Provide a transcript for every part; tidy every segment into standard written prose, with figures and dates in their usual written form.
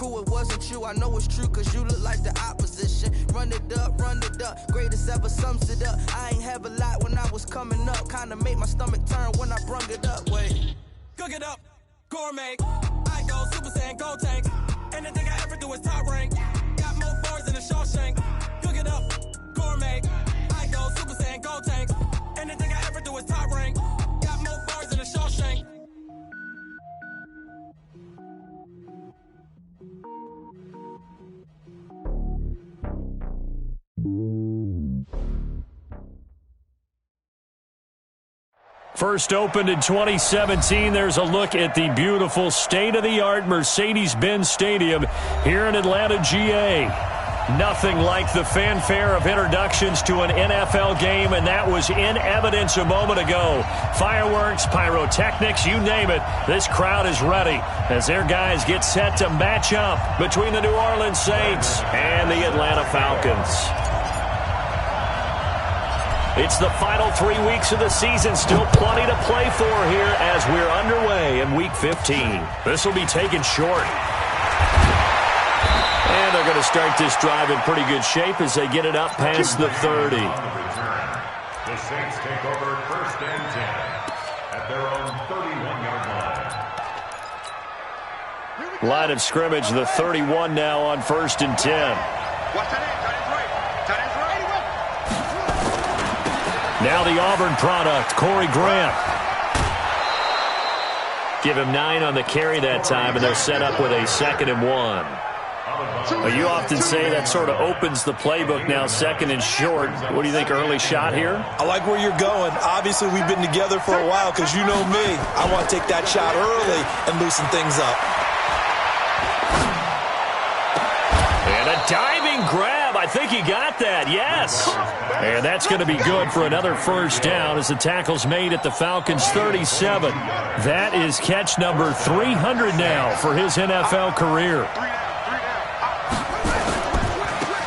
crew, it wasn't you. I know it's true, cause you look like the opposition. Run it up, greatest ever sums it up. I ain't have a lot when I was coming up. Kinda made my stomach turn when I brung it up. Wait. Cook it up, gourmet. I go Super Saiyan, go tank. Anything I ever do is top rank. Got more bars than a Shawshank. Cook it up, gourmet. I go Super Saiyan, go tank. Anything I ever do is top rank. Got more bars than a Shawshank. First opened in 2017. There's a look at the beautiful state-of-the-art Mercedes-Benz Stadium here in Atlanta, GA. Nothing like the fanfare of introductions to an NFL game, and that was in evidence a moment ago. Fireworks, pyrotechnics, you name it. This crowd is ready as their guys get set to match up between the New Orleans Saints and the Atlanta Falcons. It's the final 3 weeks of the season. Still plenty to play for here as we're underway in Week 15. This will be taken short. And they're going to start this drive in pretty good shape as they get it up past the 30. The Saints take over first and 10 at their own 31-yard line. Line of scrimmage, the 31 now on first and 10. Now the Auburn product, Corey Grant. Give him 9 on the carry that time, and they're set up with a 2nd and 1. Well, you often say that sort of opens the playbook now, 2nd and short. What do you think, early shot here? I like where you're going. Obviously, we've been together for a while because you know me. I want to take that shot early and loosen things up. And a diving grab. I think he got that, yes. And that's going to be good for another first down as the tackle's made at the Falcons' 37. That is catch number 300 now for his NFL career.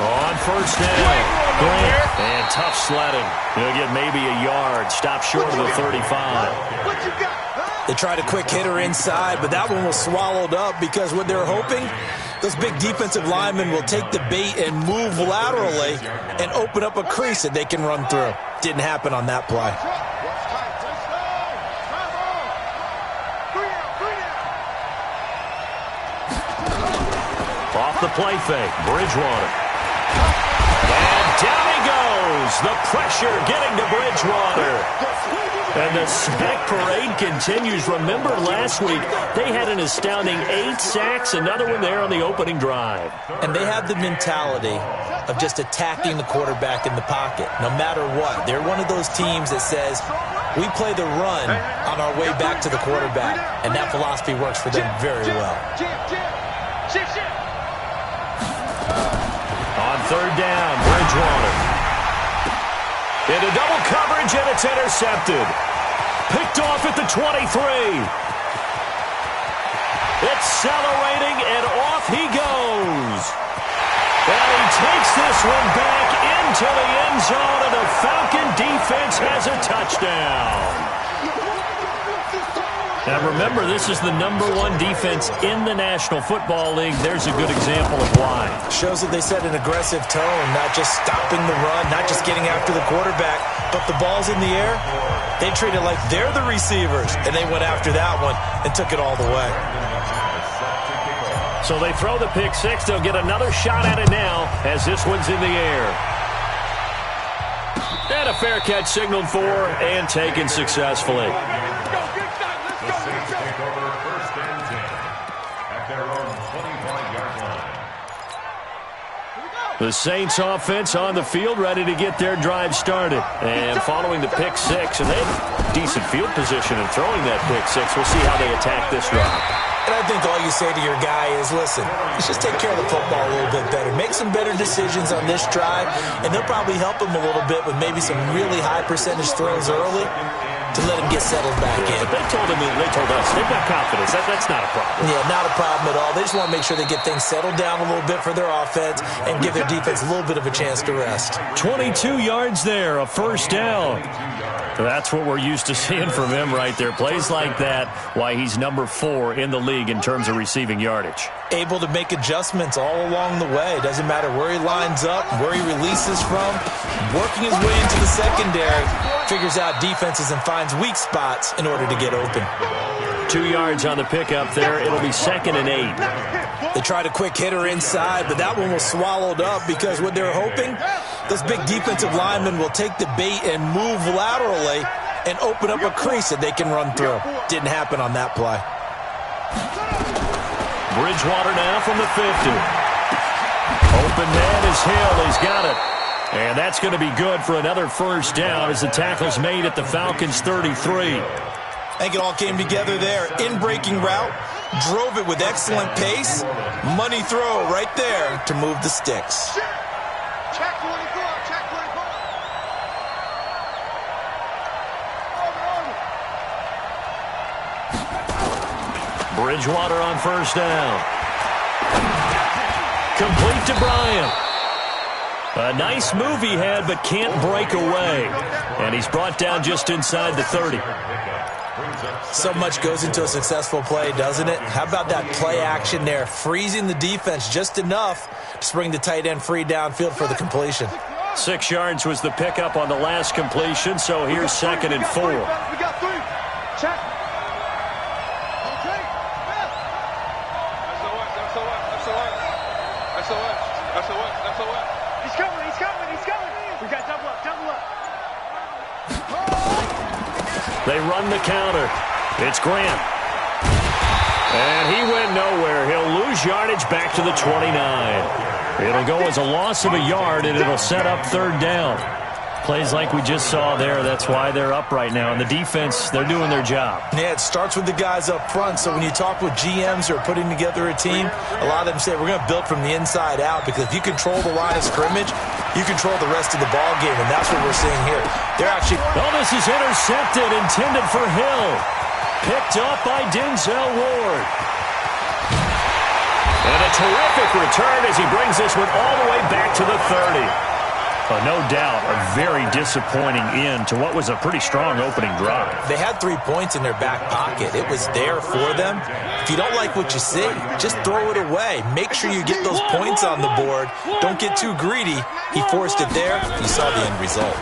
On first down, Grant, and tough sledding. He'll get maybe a yard, stop short of the 35. They tried a quick hitter inside, but that one was swallowed up because what they're hoping, those big defensive linemen will take the bait and move laterally and open up a crease that they can run through. Didn't happen on that play. Off the play fake, Bridgewater. And down he goes. The pressure getting to Bridgewater. And the sack parade continues. Remember last week, they had an astounding 8 sacks, another one there on the opening drive. And they have the mentality of just attacking the quarterback in the pocket, no matter what. They're one of those teams that says, we play the run on our way back to the quarterback, and that philosophy works for them very well. On third down, Bridgewater. Into double coverage, and it's intercepted. Picked off at the 23. Accelerating, and off he goes. And he takes this one back into the end zone, and the Falcon defense has a touchdown. Now remember, this is the #1 defense in the National Football League. There's a good example of why. Shows that they set an aggressive tone, not just stopping the run, not just getting after the quarterback, but the ball's in the air. They treat it like they're the receivers, and they went after that one and took it all the way. So they throw the pick six. They'll get another shot at it now as this one's in the air. And a fair catch signaled for and taken successfully. The Saints offense on the field, ready to get their drive started. And following the pick six, and they have decent field position in throwing that pick six. We'll see how they attack this drive. And I think all you say to your guy is, listen, let's just take care of the football a little bit better. Make some better decisions on this drive, and they'll probably help him a little bit with maybe some really high percentage throws early to let him get settled back in. But they told us, they've got confidence. That's not a problem. Yeah, not a problem at all. They just want to make sure they get things settled down a little bit for their offense and give their defense a little bit of a chance to rest. 22 yards there, a first down. That's what we're used to seeing from him right there. Plays like that, why he's number 4 in the league in terms of receiving yardage. Able to make adjustments all along the way. Doesn't matter where he lines up, where he releases from. Working his way into the secondary, figures out defenses and finds weak spots in order to get open. 2 yards on the pickup there. It'll be 2nd and 8. They tried a quick hitter inside, but that one was swallowed up because what they're hoping, those big defensive linemen will take the bait and move laterally and open up a crease that they can run through. Didn't happen on that play. Bridgewater now from the 50. Open man is Hill. He's got it. And that's going to be good for another first down as the tackle's made at the Falcons' 33. I think it all came together there. In-breaking route, drove it with excellent pace. Money throw right there to move the sticks. Check 24, check 24. Bridgewater on first down. Complete to Bryant. A nice move he had, but can't break away. And he's brought down just inside the 30. So much goes into a successful play, doesn't it? How about that play action there? Freezing the defense just enough to bring the tight end free downfield for the completion. 6 yards was the pickup on the last completion, so here's 2nd and 4. We got 3. Check. Okay. SOS. He's coming. We got double up. They run the counter. It's Grant. And he went nowhere. He'll lose yardage back to the 29. It'll go as a loss of a yard, and it'll set up 3rd down. Plays like we just saw there. That's why they're up right now. And the defense, they're doing their job. Yeah, it starts with the guys up front. So when you talk with GMs who are putting together a team, a lot of them say we're going to build from the inside out, because if you control the line of scrimmage, you control the rest of the ball game, and that's what we're seeing here. They're actually... Oh, this is intercepted, intended for Hill. Picked up by Denzel Ward. And a terrific return as he brings this one all the way back to the 30. No doubt a very disappointing end to what was a pretty strong opening drive. They had 3 points in their back pocket. It was there for them. If you don't like what you see, just throw it away. Make sure you get those points on the board. Don't get too greedy. He forced it there. You saw the end result.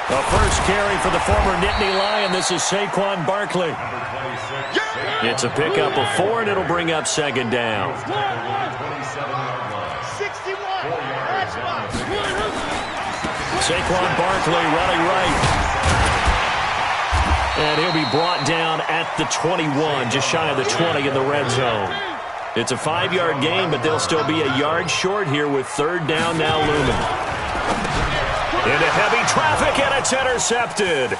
The first carry for the former Nittany Lion. This is Saquon Barkley. It's a pickup of 4, and it'll bring up 2nd down. 61. Saquon Barkley running right. And he'll be brought down at the 21, just shy of the 20 in the red zone. It's a 5-yard gain, but they'll still be a yard short here with 3rd down now looming. Into heavy traffic, and it's intercepted.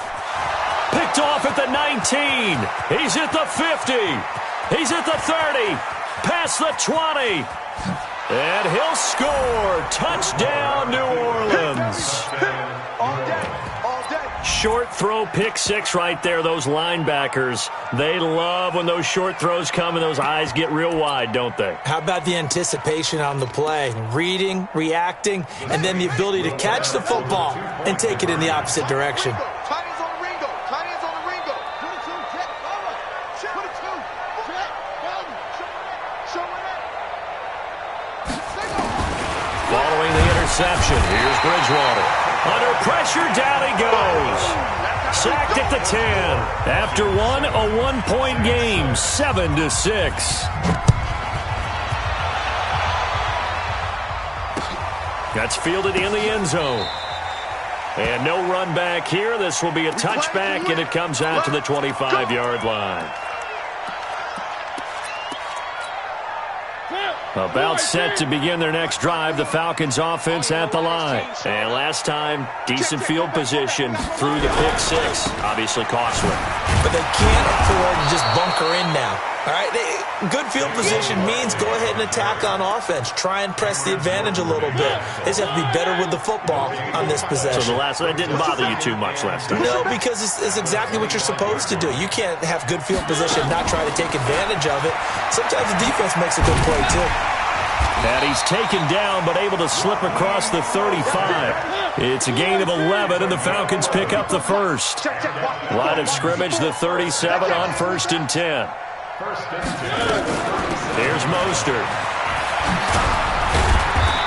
Picked off at the 19. He's at the 50. He's at the 30. Past the 20. And he'll score. Touchdown, New Orleans. All day. Short throw, pick 6 right there. Those linebackers, they love when those short throws come and those eyes get real wide, don't they? How about the anticipation on the play? Reading, reacting, and then the ability to catch the football and take it in the opposite direction. Tight ends on the Ringo. Put it 2, check. Put it 2. Check. Show it. Following the interception, here's Bridgewater. Under pressure, down he goes. Sacked at the 10. After one, a 1-point game, 7-6. That's fielded in the end zone. And no run back here. This will be a touchback, and it comes out to the 25-yard line. About set to begin their next drive, the Falcons offense at the line. And last time, decent field position through the pick 6. Obviously costly. But they can't afford to just bunker in now. All right, good field position means go ahead and attack on offense. Try and press the advantage a little bit. They just have to be better with the football on this possession. So that didn't bother you too much last time? No, because it's exactly what you're supposed to do. You can't have good field position and not try to take advantage of it. Sometimes the defense makes a good play, too. And he's taken down, but able to slip across the 35. It's a gain of 11, and the Falcons pick up the first. Line of scrimmage, the 37 on 1st and 10. Here's Mostert.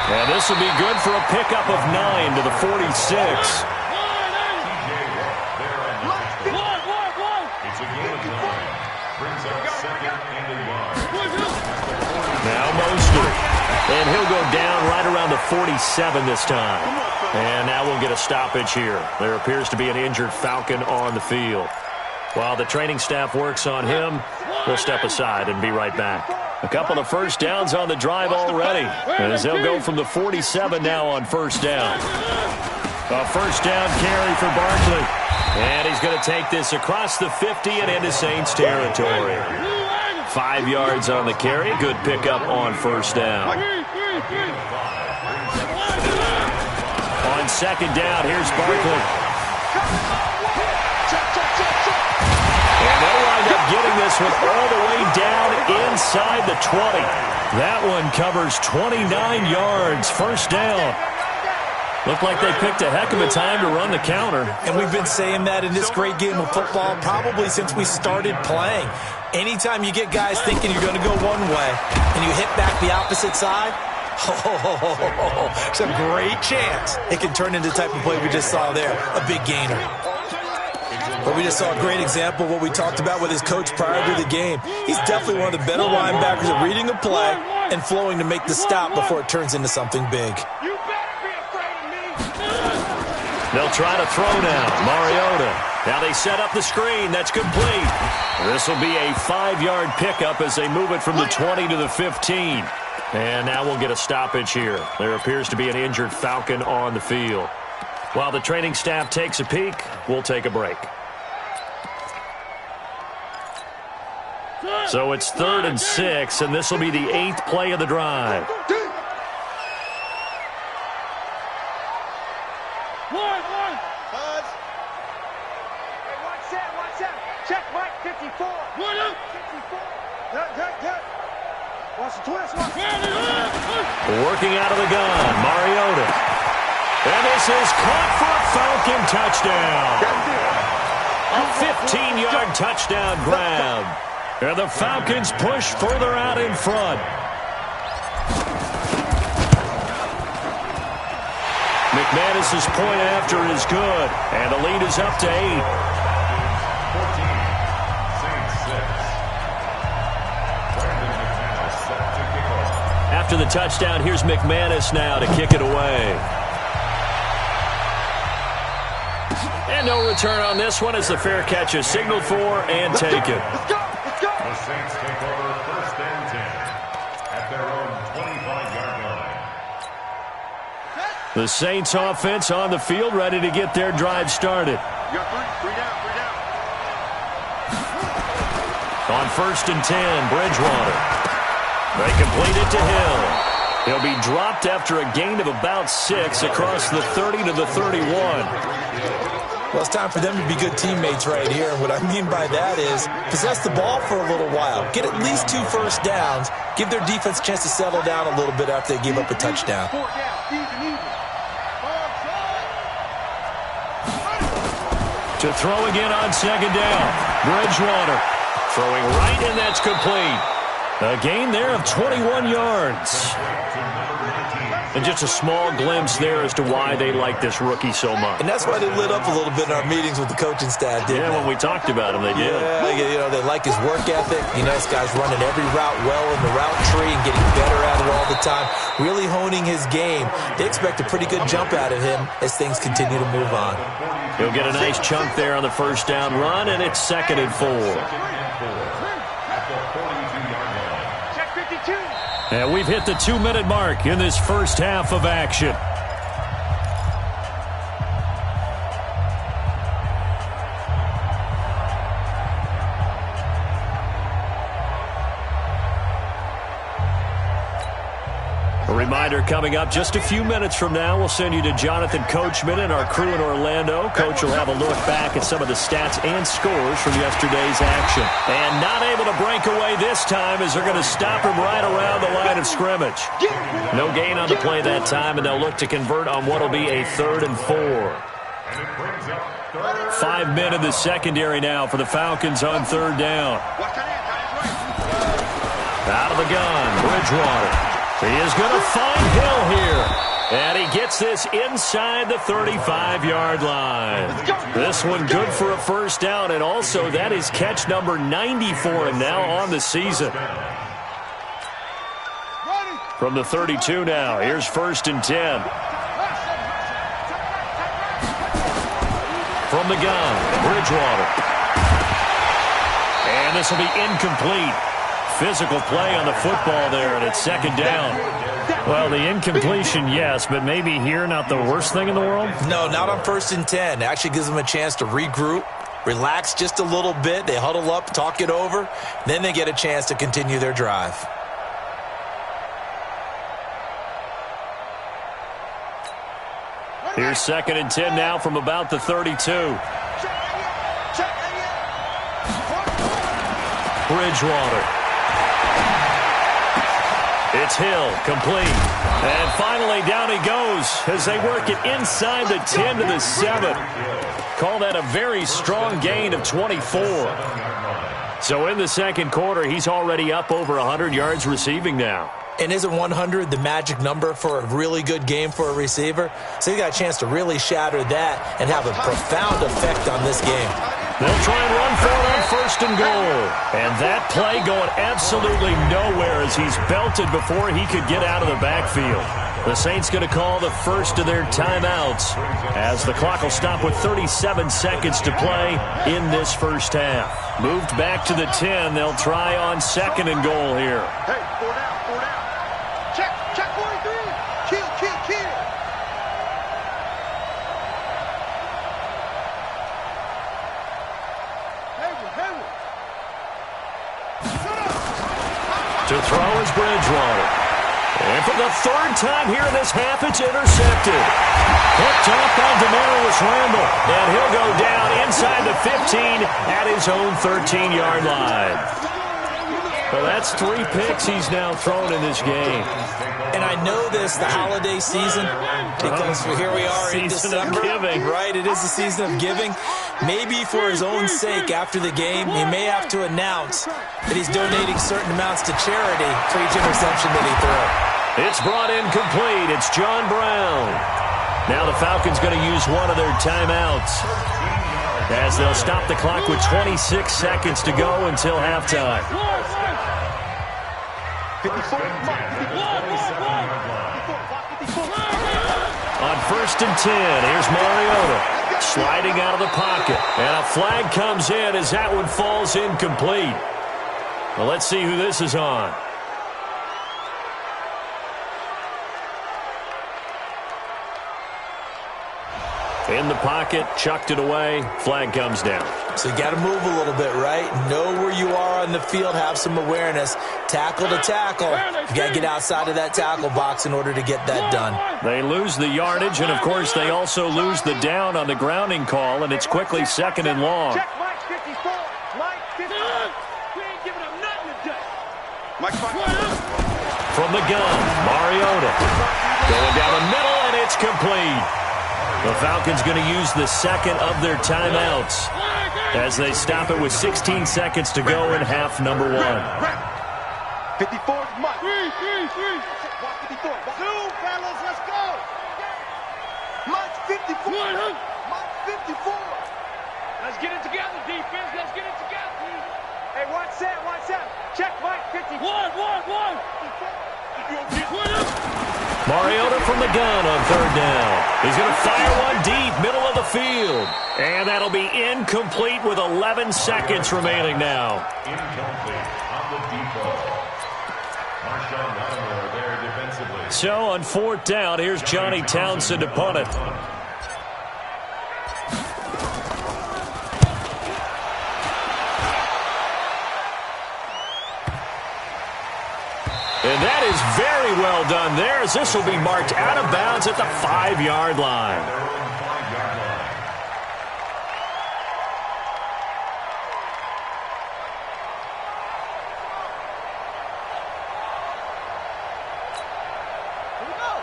And this will be good for a pickup of 9 to the 46. Now Mostert. And he'll go down right around the 47 this time. And now we'll get a stoppage here. There appears to be an injured Falcon on the field. While the training staff works on him, we'll step aside and be right back. A couple of first downs on the drive already, as they'll go from the 47 now on first down. A first down carry for Barkley. And he's going to take this across the 50 and into Saints territory. 5 yards on the carry. Good pickup on first down. On second down, here's Barkley. And they'll wind up getting this one all the way down inside the 20. That one covers 29 yards. First down. Looked like they picked a heck of a time to run the counter. And we've been saying that in this great game of football probably since we started playing. Anytime you get guys thinking you're going to go one way and you hit back the opposite side, it's a great chance it can turn into the type of play we just saw there, a big gainer. But we just saw a great example of what we talked about with his coach prior to the game. He's definitely one of the better linebackers at reading a play and flowing to make the stop before it turns into something big. They'll try to throw now. Mariota. Now they set up the screen. That's complete. This will be a 5-yard pickup as they move it from the 20 to the 15. And now we'll get a stoppage here. There appears to be an injured Falcon on the field. While the training staff takes a peek, we'll take a break. So it's 3rd and 6, and this will be the 8th play of the drive. Working out of the gun, Mariota. And this is caught for a Falcon touchdown. A 15-yard touchdown grab. And the Falcons push further out in front. McManus's point after is good. And the lead is up to 8. After the touchdown, here's McManus now to kick it away. And no return on this one as the fair catch is signaled for and taken. The Saints take over 1st and 10 at their own 25-yard line. The Saints offense on the field, ready to get their drive started. You got three down. On 1st and 10, Bridgewater. They complete it to Hill. He'll be dropped after a gain of about 6 across the 30 to the 31. Well, it's time for them to be good teammates right here. And what I mean by that is possess the ball for a little while. Get at least 2 first downs. Give their defense a chance to settle down a little bit after they give up a touchdown. To throw again on 2nd down. Bridgewater throwing right, and that's complete. A gain there of 21 yards. And just a small glimpse there as to why they like this rookie so much. And that's why they lit up a little bit in our meetings with the coaching staff, didn't they? When we talked about him, they did. Yeah, they like his work ethic. This guy's running every route well in the route tree and getting better at it all the time. Really honing his game. They expect a pretty good jump out of him as things continue to move on. He'll get a nice chunk there on the first down run, and it's 2nd and 4. And we've hit the 2-minute mark in this first half of action. A reminder coming up just a few minutes from now, we'll send you to Jonathan Coachman and our crew in Orlando. Coach will have a look back at some of the stats and scores from yesterday's action. And not able to break away this time as they're going to stop him right around the line of scrimmage. No gain on the play that time, and they'll look to convert on what will be a 3rd and 4. 5 men in the secondary now for the Falcons on 3rd down. Out of the gun, Bridgewater. He is going to find Hill here. And he gets this inside the 35-yard line. This one good for a 1st down, and also that is catch number 90 for him now on the season. From the 32 now, here's 1st and 10. From the gun, Bridgewater. And this will be incomplete. Physical play on the football there, and it's 2nd down. Well, the incompletion, yes, but maybe here not the worst thing in the world? No, not on 1st and 10. It actually gives them a chance to regroup, relax just a little bit. They huddle up, talk it over. Then they get a chance to continue their drive. Here's 2nd and 10 now from about the 32. Bridgewater. It's Hill, complete. And finally down he goes as they work it inside the 10 to the 7. Call that a very strong gain of 24. So in the 2nd quarter, he's already up over 100 yards receiving now. And isn't 100 the magic number for a really good game for a receiver? So he got a chance to really shatter that and have a profound effect on this game. They'll try and run for it on 1st and goal. And that play going absolutely nowhere as he's belted before he could get out of the backfield. The Saints going to call the first of their timeouts as the clock will stop with 37 seconds to play in this 1st half. Moved back to the 10. They'll try on 2nd and goal here. Hey, 4 down, 4 down. Check 43. Kill. To throw is Bridgewater. And for the 3rd time here in this half, it's intercepted. Picked off by Demarius Randall. And he'll go down inside the 15 at his own 13-yard line. Well, that's 3 picks he's now thrown in this game. And I know this, the holiday season, because here we are in December. Giving. Right, it is the season of giving. Maybe for his own sake after the game, he may have to announce that he's donating certain amounts to charity for each interception that he threw. It's brought in complete. It's John Brown. Now the Falcons going to use one of their timeouts as they'll stop the clock with 26 seconds to go until halftime. 54. On 1st and 10, here's Mariota sliding out of the pocket. And a flag comes in as that one falls incomplete. Well, let's see who this is on. In the pocket, chucked it away, flag comes down. So you got to move a little bit, right? Know where you are on the field, have some awareness. Tackle to tackle. You got to get outside of that tackle box in order to get that done. They lose the yardage, and of course they also lose the down on the grounding call, and it's quickly 2nd and long. Check Mike 54. Mike 54. We ain't giving him nothing today. Mike 54. From the gun, Mariota. Going down the middle, and it's complete. The Falcons going to use the 2nd of their timeouts as they stop it with 16 seconds to go in half number 1. 54 Mike. 3. 54. 2, fellas, let's go. Mike 54. Mike 54. Let's get it together, defense. Let's get it together. Hey, watch that. Check Mike 54. 1. Mariota from the gun on 3rd down. He's going to fire one deep, middle of the field. And that'll be incomplete with 11 seconds remaining now. Incomplete on the default. Marshawn Lattimore there defensively. So on 4th down, here's Johnny Townsend to punt it. And that is very well done there, as this will be marked out of bounds at the 5-yard line.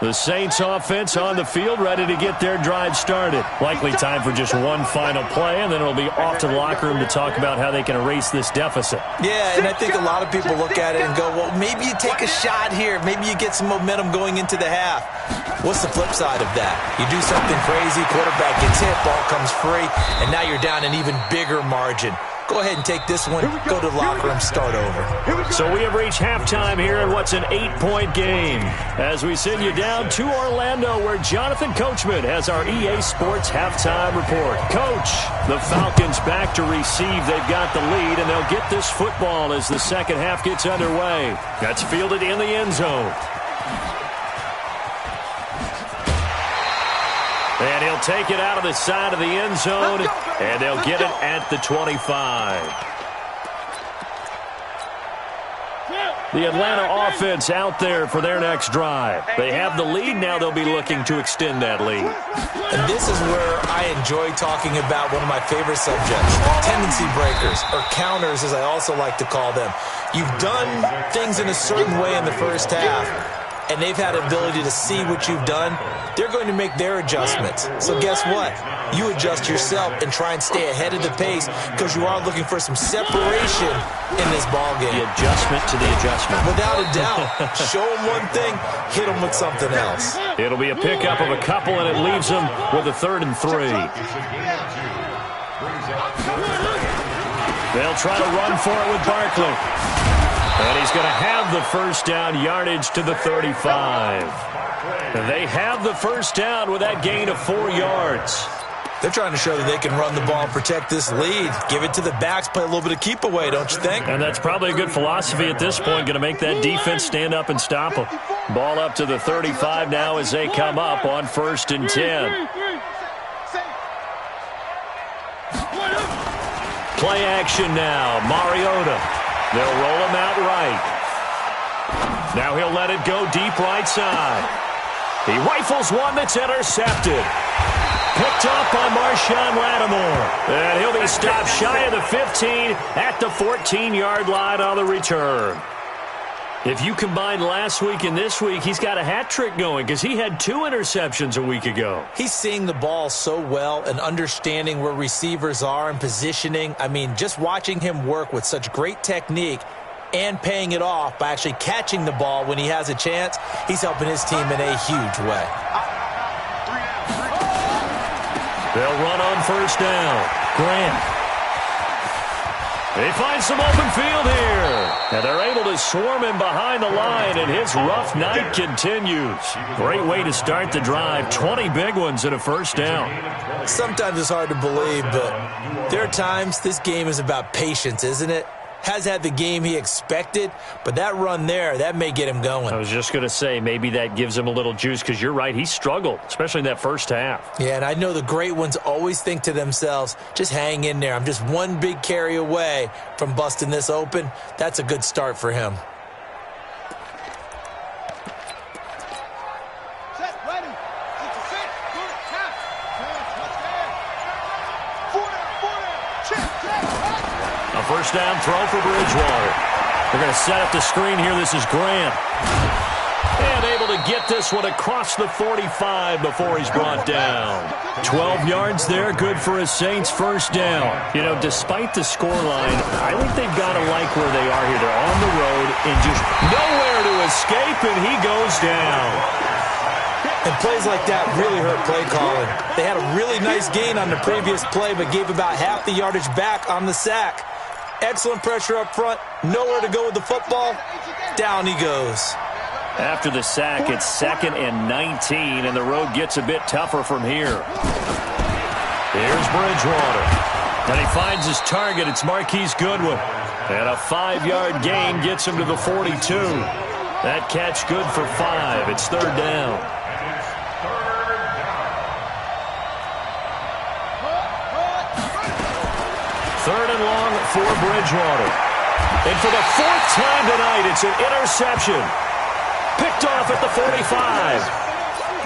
The Saints offense on the field, ready to get their drive started. Likely time for just one final play, and then it'll be off to the locker room to talk about how they can erase this deficit. Yeah, and I think a lot of people look at it and go, well, maybe you take a shot here. Maybe you get some momentum going into the half. What's the flip side of that? You do something crazy, quarterback gets hit, ball comes free, and now you're down an even bigger margin. Go ahead and take this one, go to the locker room, start over. So we have reached halftime here in what's an 8-point game. As we send you down to Orlando, where Jonathan Coachman has our EA Sports halftime report. Coach, the Falcons back to receive. They've got the lead, and they'll get this football as the second half gets underway. That's fielded in the end zone. And he'll take it out of the side of the end zone, and they'll get it at the 25. The Atlanta offense out there for their next drive. They have the lead. Now they'll be looking to extend that lead. And this is where I enjoy talking about one of my favorite subjects, tendency breakers, or counters as I also like to call them. You've done things in a certain way in the first half, and they've had the ability to see what you've done. They're going to make their adjustments. So guess what? You adjust yourself and try and stay ahead of the pace, because you are looking for some separation in this ballgame. The adjustment to the adjustment. Without a doubt. Show them one thing, hit them with something else. It'll be a pickup of a couple, and it leaves them with a 3rd and 3. They'll try to run for it with Barkley. And he's going to have the first down, yardage to the 35. They have the first down with that gain of 4 yards. They're trying to show that they can run the ball and protect this lead. Give it to the backs, play a little bit of keep away, don't you think? And that's probably a good philosophy at this point, going to make that defense stand up and stop them. Ball up to the 35 now as they come up on 1st and 10. Play action now, Mariota. They'll roll him out right. Now he'll let it go deep right side. He rifles one that's intercepted. Picked up by Marshawn Lattimore. And he'll be stopped shy of the 15 at the 14-yard line on the return. If you combine last week and this week, he's got a hat trick going because he had 2 interceptions a week ago. He's seeing the ball so well and understanding where receivers are and positioning. I mean, just watching him work with such great technique and paying it off by actually catching the ball when he has a chance, he's helping his team in a huge way. They'll run on 1st down. Grant. They find some open field here. And they're able to swarm him behind the line, and his rough night continues. Great way to start the drive. 20 big ones and a first down. Sometimes it's hard to believe, but there are times this game is about patience, isn't it? Has had the game he expected, but that run there, that may get him going. I was just going to say, maybe that gives him a little juice, because you're right, he struggled, especially in that first half. Yeah, and I know the great ones always think to themselves, just hang in there. I'm just one big carry away from busting this open. That's a good start for him. First down throw for Bridgewater. They're going to set up the screen here. This is Grant. And able to get this one across the 45 before he's brought down. 12 yards there, good for a Saints first down. You know, despite the scoreline, I think they've got to like where they are here. They're on the road and just nowhere to escape, and he goes down. And plays like that really hurt play calling. They had a really nice gain on the previous play, but gave about half the yardage back on the sack. Excellent pressure up front. Nowhere to go with the football. Down he goes. After the sack, it's 2nd and 19, and the road gets a bit tougher from here. Here's Bridgewater. And he finds his target. It's Marquise Goodwin. And a 5-yard gain gets him to the 42. That catch good for 5. It's 3rd down. Third and long for Bridgewater. And for the 4th time tonight, it's an interception. Picked off at the 45.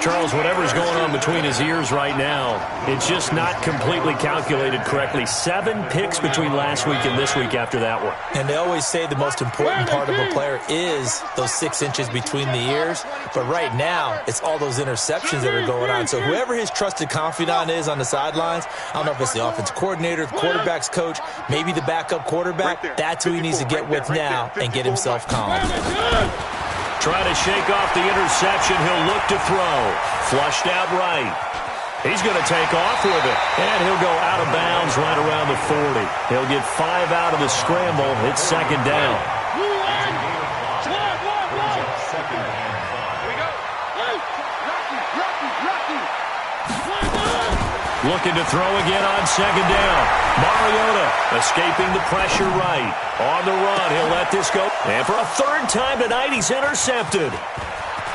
Charles, whatever's going on between his ears right now, it's just not completely calculated correctly. 7 picks between last week and this week after that one. And they always say the most important part of a player is those 6 inches between the ears. But right now, it's all those interceptions that are going on. So whoever his trusted confidant is on the sidelines, I don't know if it's the offensive coordinator, the quarterback's coach, maybe the backup quarterback, that's who he needs to get with now and get himself calm. Try to shake off the interception. He'll look to throw. Flushed out right. He's going to take off with it. And he'll go out of bounds right around the 40. He'll get 5 out of the scramble. It's second down. Looking to throw again on second down. Mariota escaping the pressure right. On the run, he'll let this go. And for a 3rd time tonight, he's intercepted.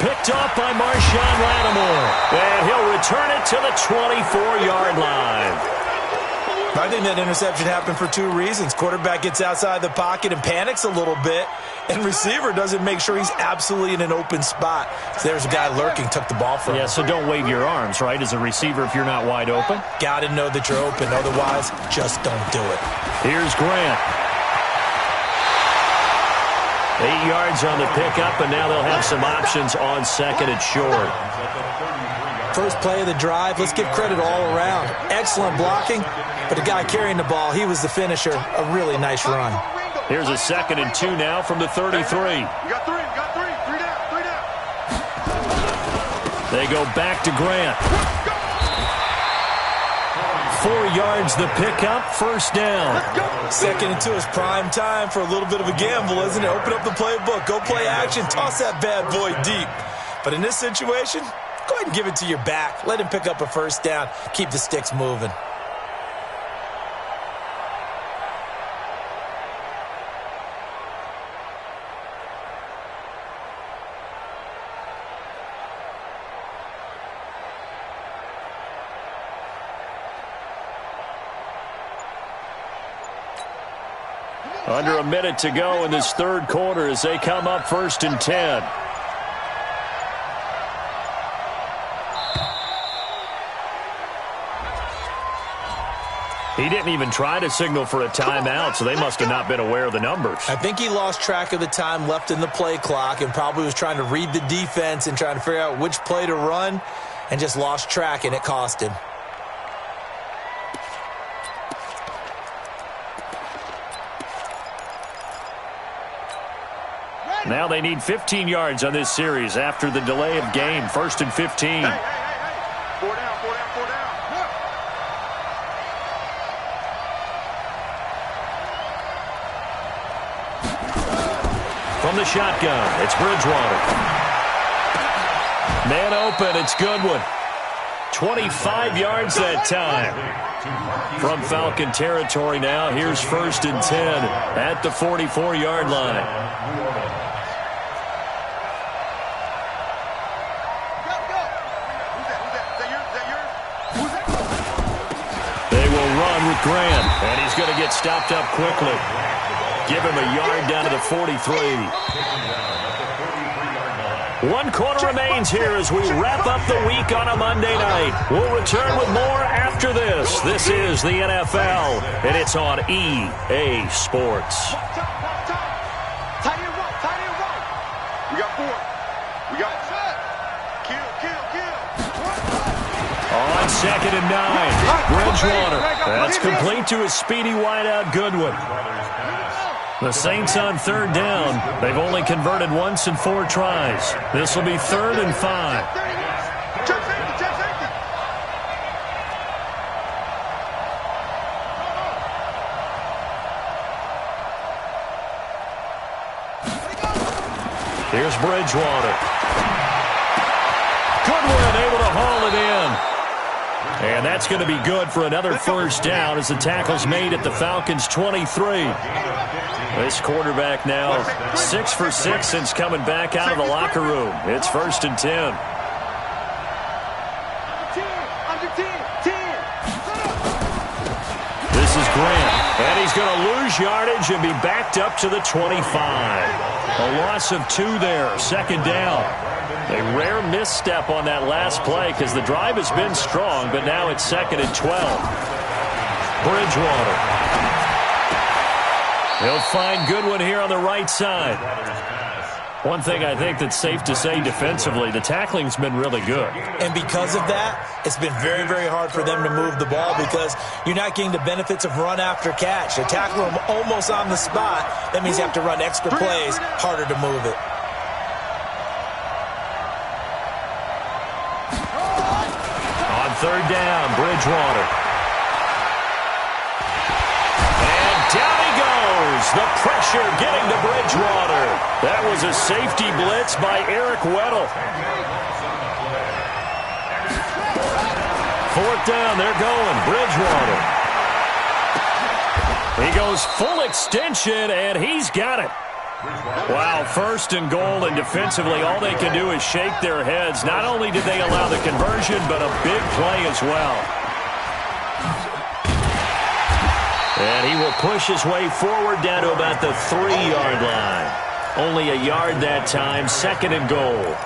Picked off by Marshawn Lattimore. And he'll return it to the 24-yard line. I think that interception happened for 2 reasons. Quarterback gets outside the pocket and panics a little bit, and receiver doesn't make sure he's absolutely in an open spot. So there's a guy lurking, took the ball from him. Yeah, so don't wave your arms, right, as a receiver if you're not wide open. Got to know that you're open. Otherwise, just don't do it. Here's Grant. 8 yards on the pickup, and now they'll have some options on second and short. First play of the drive, let's give credit all around. Excellent blocking, but the guy carrying the ball, he was the finisher. A really nice run. Here's a 2nd and 2 now from the 33. You got 3, you got 3. 3 down, 3 down. They go back to Grant. 4 yards the pickup, first down. 2nd and 2 is prime time for a little bit of a gamble, isn't it? Open up the playbook, go play action, toss that bad boy deep. But in this situation, go ahead and give it to your back. Let him pick up a first down. Keep the sticks moving. Under a minute to go in this 3rd quarter as they come up 1st and 10. He didn't even try to signal for a timeout, so they must have not been aware of the numbers. I think he lost track of the time left in the play clock and probably was trying to read the defense and trying to figure out which play to run and just lost track, and it cost him. Now they need 15 yards on this series after the delay of game. 1st and 15. Hey. 4 down, 4 down, 4 down. From the shotgun, it's Bridgewater. Man open, it's Goodwin. 25 yards that time. From Falcon territory now, here's 1st and 10 at the 44-yard line. Grant, and he's going to get stopped up quickly. Give him a yard down to the 43. 1 quarter remains here as we wrap up the week on a Monday night. We'll return with more after this. This is the NFL, and it's on EA Sports. Tight end right. We got 4. We got kill. On 2nd and 9, Bridgewater. That's complete to his speedy wideout, Goodwin. The Saints on 3rd down. They've only converted once in 4 tries. This will be 3rd and 5. Here's Bridgewater. Goodwin able to haul it in. And that's going to be good for another first down as the tackle's made at the Falcons' 23. This quarterback now 6 for 6 since coming back out of the locker room. It's 1st and 10. This is Grant, and he's going to lose yardage and be backed up to the 25. A loss of 2 there, second down. A rare misstep on that last play because the drive has been strong, but now it's 2nd and 12. Bridgewater. He'll find Goodwin here on the right side. One thing I think that's safe to say defensively, the tackling's been really good. And because of that, it's been very, very hard for them to move the ball because you're not getting the benefits of run after catch. They tackle them almost on the spot. That means you have to run extra plays, harder to move it. On 3rd down, Bridgewater. And down he goes. The pressure getting to Bridgewater. That was a safety blitz by Eric Weddle. 4th down, they're going. Bridgewater. He goes full extension, and he's got it. Wow, 1st and goal, and defensively all they can do is shake their heads. Not only did they allow the conversion, but a big play as well. And he will push his way forward down to about the 3-yard line. Only a yard that time, 2nd and goal.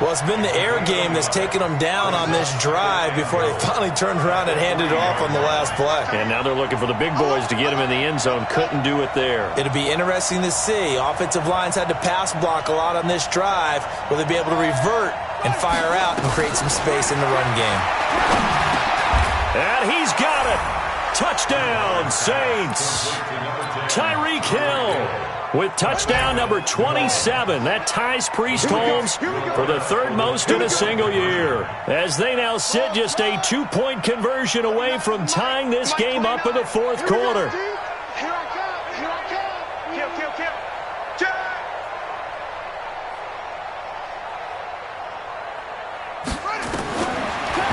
Well, it's been the air game that's taken them down on this drive before they finally turned around and handed it off on the last play. And now they're looking for the big boys to get him in the end zone. Couldn't do it there. It'll be interesting to see. Offensive lines had to pass block a lot on this drive. Will they be able to revert and fire out and create some space in the run game? And he's got it. Touchdown, Saints. Tyreek Hill with touchdown number 27. That ties Priest Holmes for the 3rd most in a single year. As they now sit just a 2-point conversion away from tying this game up in the 4th quarter. Here I come. Here I come. Kill.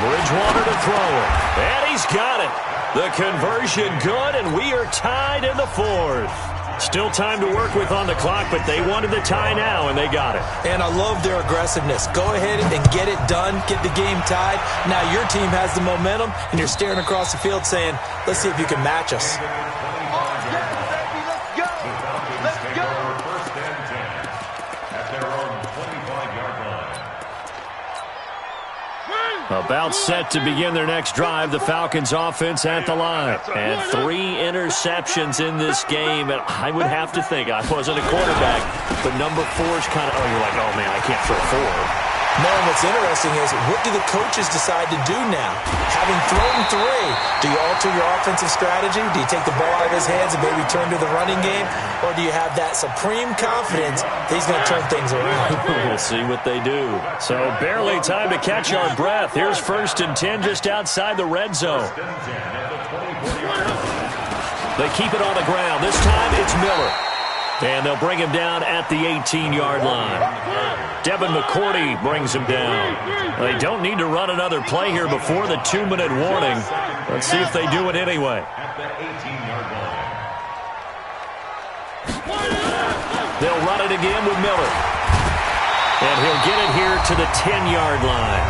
Bridgewater to throw it. And he's got it. The conversion good, and we are tied in the 4th. Still time to work with on the clock, but they wanted the tie now, and they got it. And I love their aggressiveness. Go ahead and get it done, get the game tied. Now your team has the momentum, and you're staring across the field saying, let's see if you can match us. About set to begin their next drive, the Falcons offense at the line. And 3 interceptions in this game. And I would have to think, I wasn't a quarterback, but number 4's kind of, you're like, oh, man, I can't throw 4. No, and what's interesting is, what do the coaches decide to do now? Having thrown 3, do you alter your offensive strategy? Do you take the ball out of his hands and maybe turn to the running game? Or do you have that supreme confidence that he's going to turn things around? We'll see what they do. So barely time to catch our breath. Here's 1st and 10 just outside the red zone. They keep it on the ground. This time it's Miller. And they'll bring him down at the 18-yard line. Devin McCourty brings him down. They don't need to run another play here before the 2-minute warning. Let's see if they do it anyway. They'll run it again with Miller. And he'll get it here to the 10-yard line.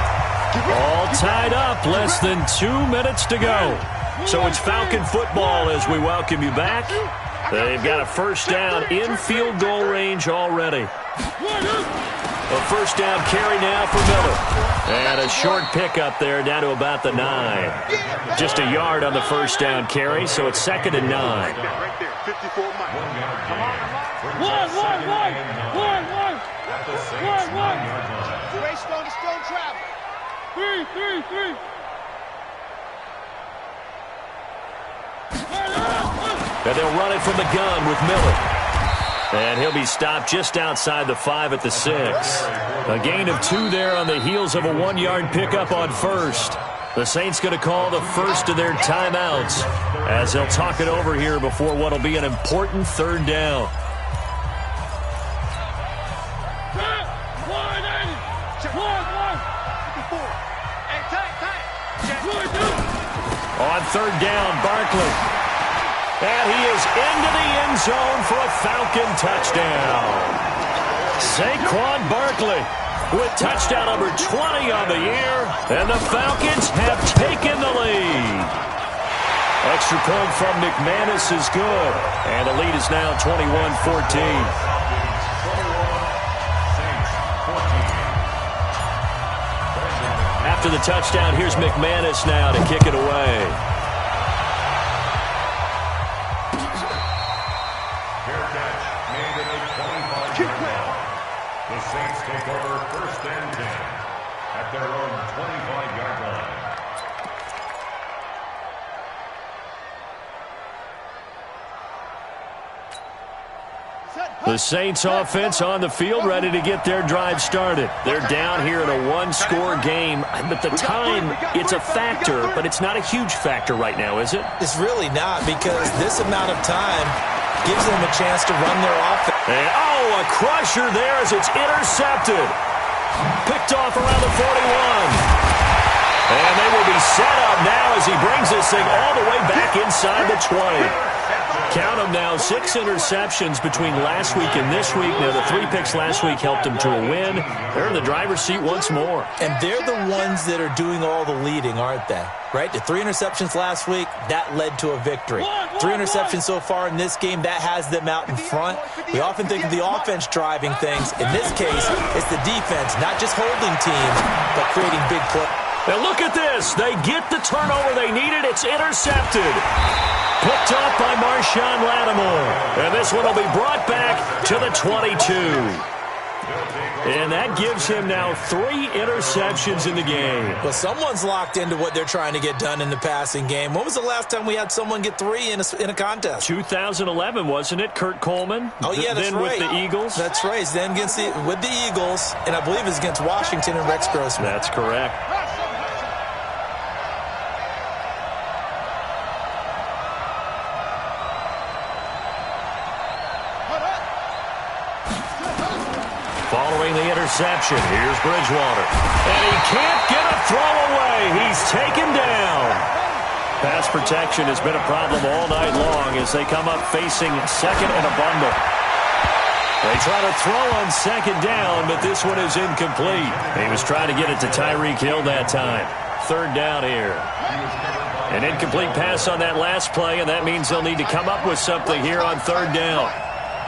All tied up, less than 2 minutes to go. So it's Falcon football as we welcome you back. They've got a 1st down in field goal range already. A 1st down carry now for Miller. And a short pickup there down to about the 9. Just a yard on the 1st down carry, so it's 2nd and 9. Right there, 54 miles. One. Race stone to stone travel. 3. And they'll run it from the gun with Miller. And he'll be stopped just outside the 5 at the 6. A gain of 2 there on the heels of a 1-yard pickup on 1st. The Saints going to call the first of their timeouts as they'll talk it over here before what will be an important 3rd down. On 3rd down, Barkley. And he is into the end zone for a Falcon touchdown. Saquon Barkley with touchdown number 20 on the year. And the Falcons have taken the lead. Extra point from McManus is good. And the lead is now 21-14. after the touchdown. Here's McManus now to kick it away. Fair catch made at the 25-yard line. The Saints take over 1st and 10 at their own 25-yard line. The Saints offense on the field, ready to get their drive started. They're down here in a one-score game, but the time, it's a factor, but it's not a huge factor right now, is it? It's really not, because this amount of time gives them a chance to run their offense. And, a crusher there as it's intercepted. Picked off around the 41. And they will be set up now as he brings this thing all the way back inside the 20. Count them now, 6 interceptions between last week and this week. Now, the 3 picks last week helped them to a win. They're in the driver's seat once more. And they're the ones that are doing all the leading, aren't they? Right? The 3 interceptions last week, that led to a victory. 3 interceptions so far in this game, that has them out in front. We often think of the offense driving things. In this case, it's the defense, not just holding teams, but creating big plays. Now look at this. They get the turnover they needed. It's intercepted. Picked up by Marshawn Lattimore. And this one will be brought back to the 22. And that gives him now 3 interceptions in the game. Well, someone's locked into what they're trying to get done in the passing game. When was the last time we had someone get 3 in a contest? 2011, wasn't it, Kurt Coleman? Oh, yeah, that's then right. Then with the Eagles? That's right. Then with the Eagles, and I believe it's against Washington and Rex Grossman. That's correct. Following the interception, here's Bridgewater. And he can't get a throw away. He's taken down. Pass protection has been a problem all night long as they come up facing second and a bundle. They try to throw on second down, but this one is incomplete. He was trying to get it to Tyreek Hill that time. 3rd down here. An incomplete pass on that last play, and that means they'll need to come up with something here on 3rd down.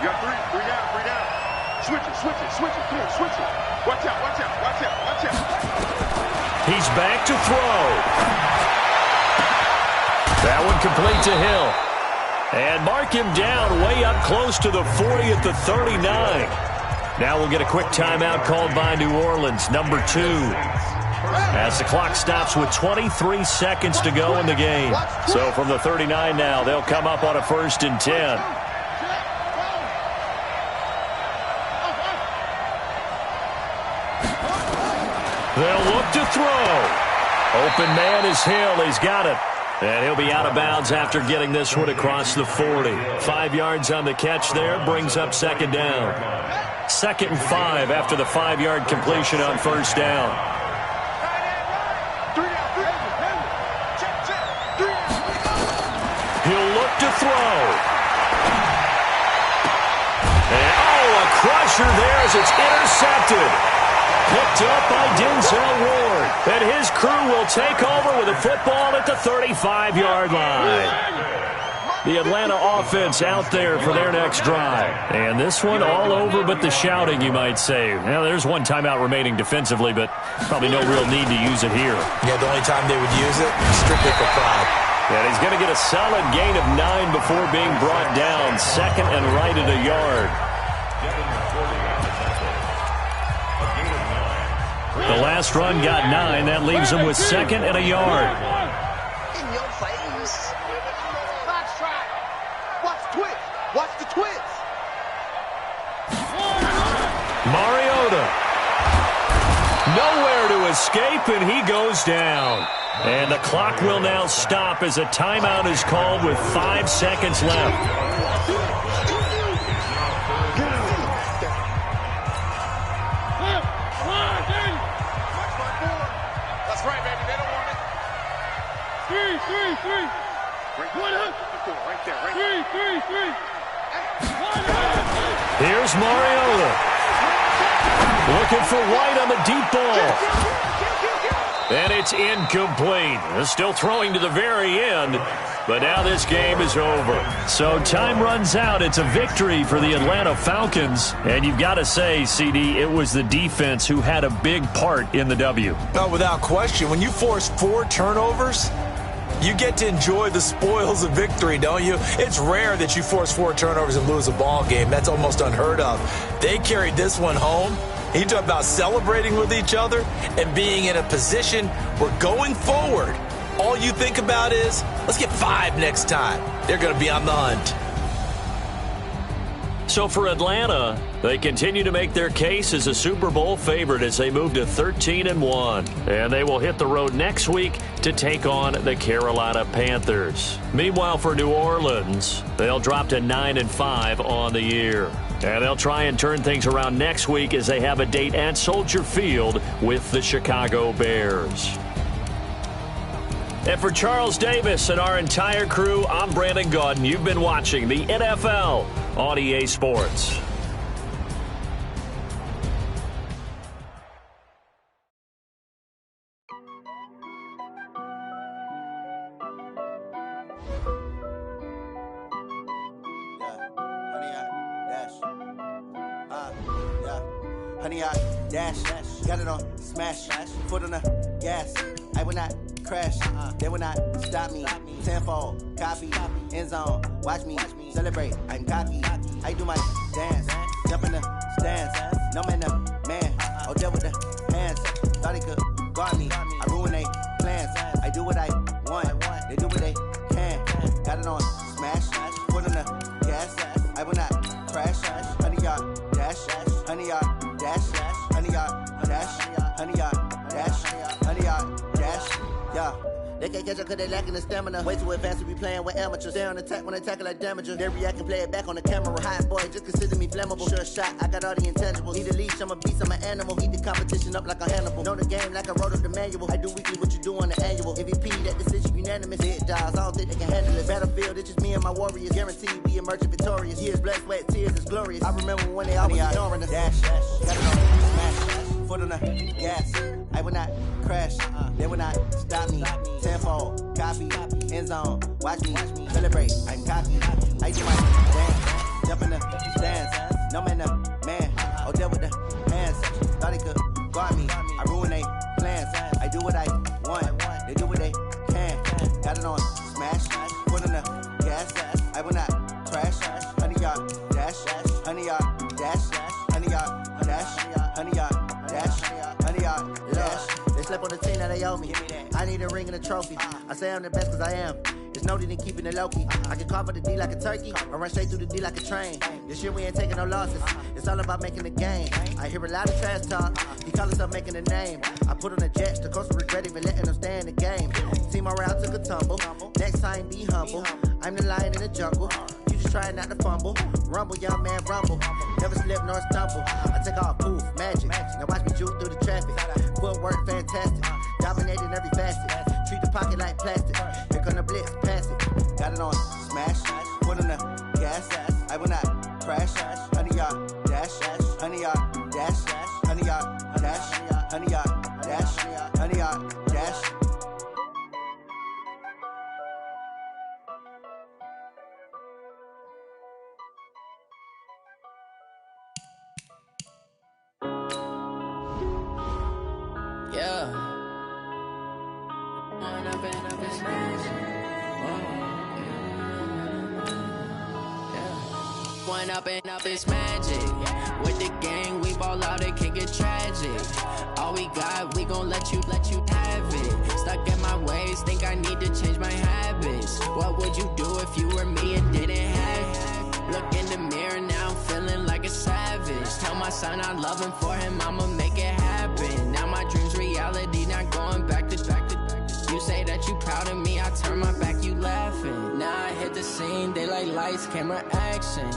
You got 3 down. Switch it. Come on, switch it. Watch out. He's back to throw. That one complete to Hill. And mark him down way up close to the 40 at the 39. Now we'll get a quick timeout called by New Orleans, number 2. As the clock stops with 23 seconds to go in the game. So from the 39 now, they'll come up on a 1st and 10. They'll look to throw. Open man is Hill. He's got it. And he'll be out of bounds after getting this one across the 40. 5 yards on the catch there. Brings up 2nd down. 2nd and 5 after the 5-yard completion on 1st down. He'll look to throw. And, a crusher there as it's intercepted. Picked up by Denzel Ward. And his crew will take over with a football at the 35-yard line. The Atlanta offense out there for their next drive. And this one all over but the shouting, you might say. Now, there's one timeout remaining defensively, but probably no real need to use it here. Yeah, the only time they would use it, strictly for pride. And he's going to get a solid gain of 9 before being brought down. 2nd and right at a yard. The last run got 9. That leaves him with 2nd and a yard. In your face. Box track. Watch the twist. Mariota. Nowhere to escape, and he goes down. And the clock will now stop as a timeout is called with 5 seconds left. Here's Mariota. Looking for White on the deep ball. And it's incomplete. Still throwing to the very end. But now this game is over. So time runs out. It's a victory for the Atlanta Falcons. And you've got to say, CD, it was the defense who had a big part in the W. No, without question. When you force 4 turnovers, you get to enjoy the spoils of victory, don't you? It's rare that you force 4 turnovers and lose a ball game. That's almost unheard of. They carried this one home. You talk about celebrating with each other and being in a position where going forward, all you think about is, let's get 5 next time. They're going to be on the hunt. So for Atlanta, they continue to make their case as a Super Bowl favorite as they move to 13-1. And they will hit the road next week to take on the Carolina Panthers. Meanwhile, for New Orleans, they'll drop to 9-5 on the year. And they'll try and turn things around next week as they have a date at Soldier Field with the Chicago Bears. And for Charles Davis and our entire crew, I'm Brandon Gaudin. You've been watching the NFL on EA Sports. Honey, I dash, got it on smash, foot on the gas. I will not crash, they will not stop me. Tenfold, copy, end zone, watch me celebrate. I'm cocky, I do my dance, jump in the stands. No man, the man, oh, there with the hands. Thought he could guard me, I ruin they plans. I do what I want, they do what they can. Got it on smash, foot on the gas. I will not crash, honey, y'all dash, honey, y'all dash, honey, y'all dash, honey, y'all dash, honey, y'all dash, yeah. They can't catch up cause they lacking the stamina. Way too advanced to be playing with amateurs. Stay on attack when they tackle like damager. They react and play it back on the camera. Hot boy, just consider me flammable. Sure shot, I got all the intangibles. Need a leash, I'm a beast, I'm an animal. Eat the competition up like a Hannibal. Know the game like I wrote up the manual. I do weekly what you do on the annual. MVP, that decision unanimous. Big jobs, I don't think they can handle it. Battlefield, it's just me and my warriors. Guaranteed we emerge victorious. Years, blood, sweat, tears, it's glorious. I remember when they always ignoring us. Dash, got it on smash, foot on the gas. I will not crash, they will not stop me. Tenfold, copy, end zone, watch me celebrate. I'm cocky, I do my dance, jump in the stands. No man, the man, oh, there with the hands. Thought he could guard me, I ruin they plans. I do what I want, they do what they can. Got it on smash, foot on the gas. I will not crash, honey, y'all dash, honey, y'all dash, honey, y'all dash, honey, y'all dash, honey, y'all dash. They slept on the team that they owe me. I need a ring and a trophy. I say I'm the best cause I am. There's no need in keeping it low-key. I can carve up the D like a turkey or run straight through the D like a train. This year we ain't taking no losses. It's all about making the game. I hear a lot of trash talk. He call himself making a name. I put on the Jets. The coach will regret even letting them stay in the game. Team morale took a tumble. Next time be humble. I'm the lion in the jungle. You just trying not to fumble. Rumble, young man, rumble. Never slip nor stumble. I take off, poof, magic. Now watch me juke through the traffic. Footwork fantastic. Dominating every facet. Treat the pocket like plastic. Here come the blitz, pass it. Got it on smash, foot on the gas. I will not crash, honey, y'all dash, honey, y'all dash, honey, y'all dash, honey, y'all dash, honey, y'all dash. Yeah. One up and up is magic. With the gang, we ball out, it can get tragic. All we got, we gon' let you have it. Stuck in my ways, think I need to change my habits. What would you do if you were me and didn't have it? Look in the mirror, now I'm feeling like a savage. Tell my son I love him, for him I'ma make it happen. Now my dream's reality, not going back to. You say that you proud of me, I turn my back, you laughing. Now I hit the scene, they like lights, camera, action.